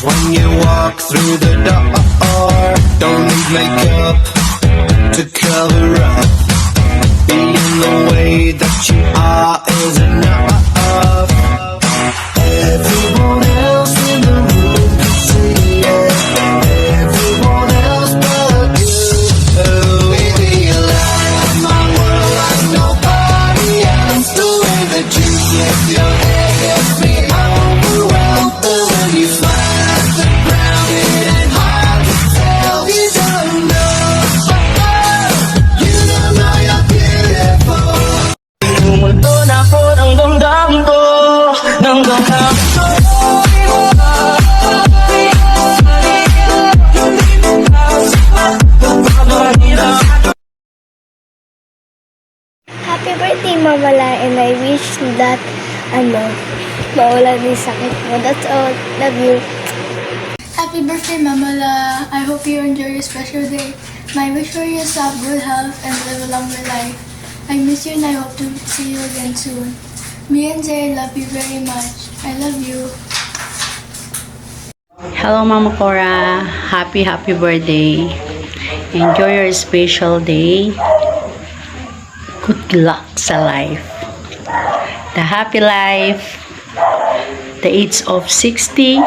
when you walk through the door. Don't need makeup to cover up. Being the way that you are is enough. Everyone else in the room can see it. Everyone else but you. Baby, you light up my world like nobody else. The way that you lift your head gets me overwhelmed. The way you smile at the ground, it ain't hard to tell. You don't know, you don't know you're beautiful. Pumunto na po ng damdamin ko, ng damdamin ko. Happy birthday, Mama La, and I wish that, mawala din sakit mo. That's all. Love you. Happy birthday, Mama La. I hope you enjoy your special day. My wish for you is to have good health and live a longer life. I miss you and I hope to see you again soon. Me and Zay love you very much. I love you. Hello Mama Cora, happy birthday. Enjoy your special day. Good luck sa life. The happy life. The age of 60.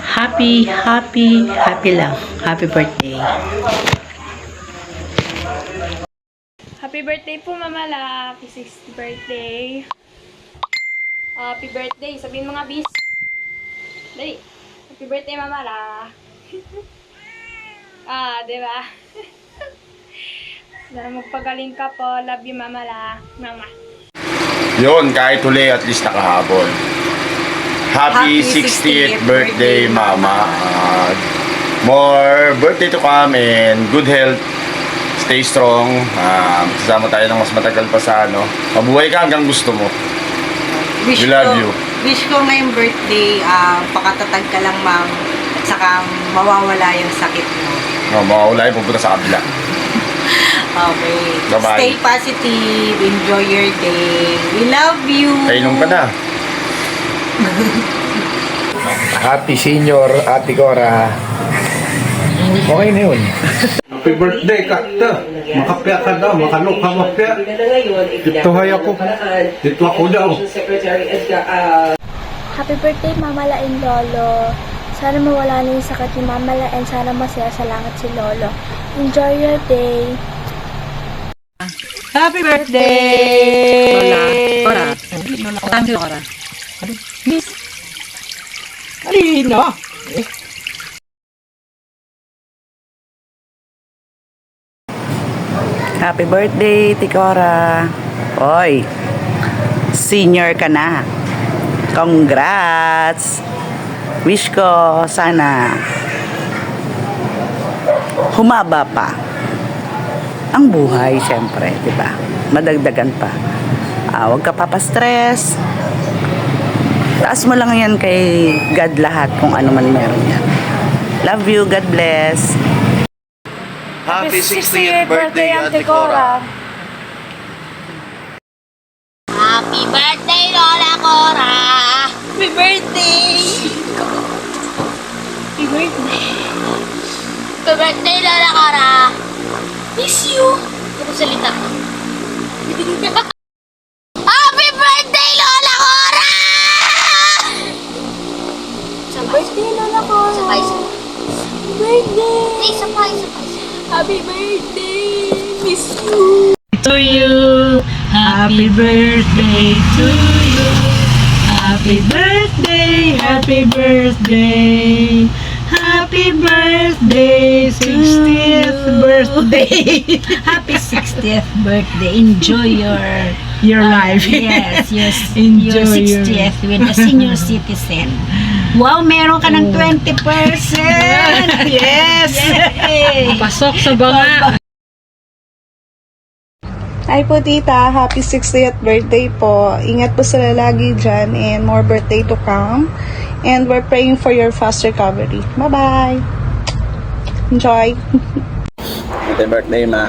Happy lang. Happy birthday. Happy birthday po, Mama La. Happy 60th birthday. Happy birthday. Sabihin mo nga, bis. Dali. Happy birthday, Mama La. Diba? Sana magpagaling ka po. Love you, Mama La. Mama. Yun, kahit huli, at least nakahabol. Happy 60th birthday, Mama. More birthday to come and good health. Stay strong. Kasama tayo ng mas matagal pa sa mabuhay ka hanggang gusto mo. We love you. Wish ko ngayong birthday, pakatatag ka lang, ma'am. At saka mawawala yung sakit mo. Mawawala yung pupunta sa kabila. Okay. Bye-bye. Stay positive. Enjoy your day. We love you. Kainom ka na. Happy senior, Ate Cora. Okay na yun. Happy birthday, Kakta. Makapya ka daw, makano ka mapya. Dito hay ako. Dito ako daw. Happy birthday, Mama La and Lolo. Sana mawala na yung sakit ni Mama La and sana masaya sa langit si Lolo. Enjoy your day. Happy birthday! Cora. Thank you, Cora. Miss. Alino. Happy birthday, Tikora. Oy, senior ka na. Congrats. Wish ko sana humaba pa ang buhay, syempre, di ba? Madagdagan pa. Huwag ka papastress. Taas mo lang yan kay God lahat kung ano man meron yan. Love you. God bless. Happy 60th birthday, Ate Cora. Happy birthday, Lola Cora! Happy birthday! Happy birthday! Happy birthday, Lola Cora! Miss you! Ano salita? Happy birthday, Lola Cora! Happy birthday, Lola Cora! Sabay. Happy birthday! Isa pa. Happy birthday! Miss you! To you, happy birthday to you. Happy birthday, happy birthday. Happy birthday, 60th birthday. Happy 60th birthday. Enjoy Your life. yes. Enjoy your 60th with a senior citizen. Wow, meron ka ng 20%. Yes. Yay! Pasok sa banga. Hi po tita, happy 60th birthday po. Ingat po sila lagi dyan and more birthday to come. And we're praying for your fast recovery. Bye-bye. Enjoy. Happy birthday, ma.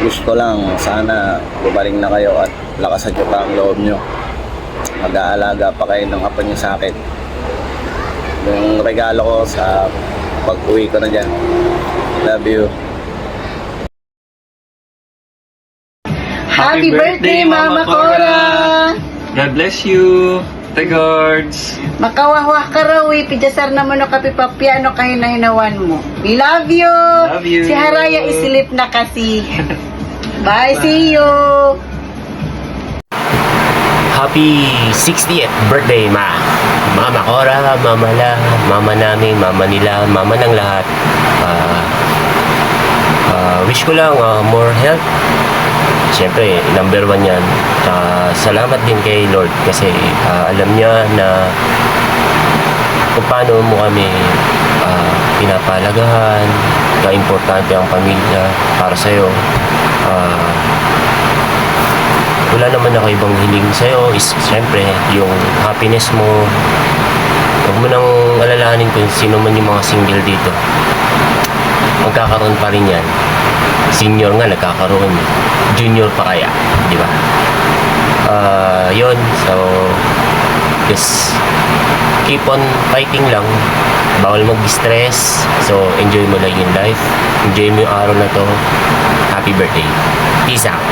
Wish ko lang sana gumaling na kayo at lakasan nyo pa ang loob nyo. Mag-aalaga pa kayo ng apo nyo sa akin. yung regalo ko sa pag-uwi ko na dyan. Love you. Happy birthday, Mama Cora! God bless you. Regards. Makawahwa ka raw, pidasar naman o kapipapiano kayo na hinawan mo. We love you! Love you. Si Haraya isilip na kasi. Bye, see you! Happy 60th birthday, Ma. Mama Cora, Mama La, Mama namin, Mama nila, Mama ng lahat. Wish ko lang more health. Siyempre, number 1 yan. Salamat din kay Lord kasi alam niya na kung paano mo kami pinapalagahan, ka-importante ang pamilya para sa'yo. Wala naman ako ibang hiling sa'yo is siyempre yung happiness mo. Huwag mo nang alalahanin kung sino man yung mga single dito. Magkakaroon pa rin yan. Senior nga nagkakaroon. Junior pa kaya, di ba? Yun, so just keep on fighting lang. Bawal mag-stress. So enjoy mo lang yung life. Enjoy mo yung araw na to. Happy birthday. Peace out.